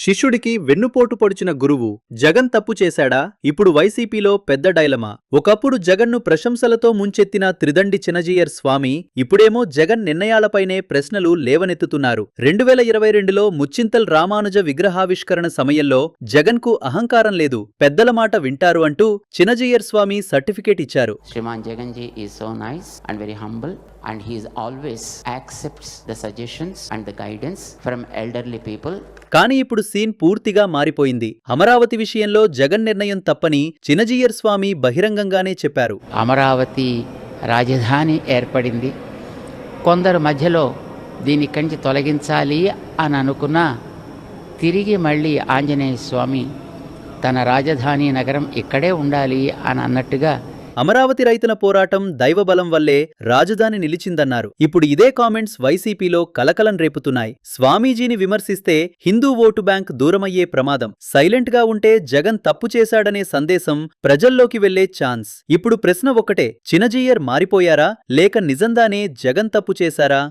శిష్యుడికి వెన్నుపోటు పొడిచిన గురువు జగన్ తప్పు చేశాడా? ఇప్పుడు వైసీపీలో పెద్ద డైలమా. ఒకప్పుడు జగన్ను ప్రశంసలతో ముంచెత్తిన త్రిదండి చినజీయర్ స్వామి ఇప్పుడేమో జగన్ నిర్ణయాలపైనే ప్రశ్నలు లేవనెత్తుతున్నారు. 2022లో ముచ్చింతల్ రామానుజ విగ్రహావిష్కరణ సమయంలో జగన్కు అహంకారం లేదు, పెద్దల మాట వింటారు అంటూ చినజీయర్ స్వామి సర్టిఫికేట్ ఇచ్చారు. Shriman Jaganji is so nice and very humble, and he is always accepts the suggestions and the guidance from elderly people. కానీ ఇప్పుడు సీన్ పూర్తిగా మారిపోయింది. అమరావతి విషయంలో జగన్ నిర్ణయం తప్పని చినజీయర్ స్వామి బహిరంగంగానే చెప్పారు. అమరావతి రాజధాని ఏర్పడింది. కొందరు మధ్యలో దీని కంచి తొలగించాలి అని అనుకున్నా తిరిగి మళ్ళీ ఆంజనేయ స్వామి తన రాజధాని నగరం ఇక్కడే ఉండాలి అని అన్నట్టుగా అమరావతి రైతుల పోరాటం దైవబలం వల్లే రాజధాని నిలిచిందన్నారు. ఇప్పుడు ఇదే కామెంట్స్ వైసీపీలో కలకలం రేపుతున్నాయి. స్వామీజీని విమర్శిస్తే హిందూ ఓటు బ్యాంక్ దూరమయ్యే ప్రమాదం, సైలెంట్ గా ఉంటే జగన్ తప్పు చేశాడనే సందేశం ప్రజల్లోకి వెళ్లే ఛాన్స్. ఇప్పుడు ప్రశ్న ఒక్కటే, చినజీయర్ మారిపోయారా లేక నిజంగానే జగన్ తప్పు చేశారా?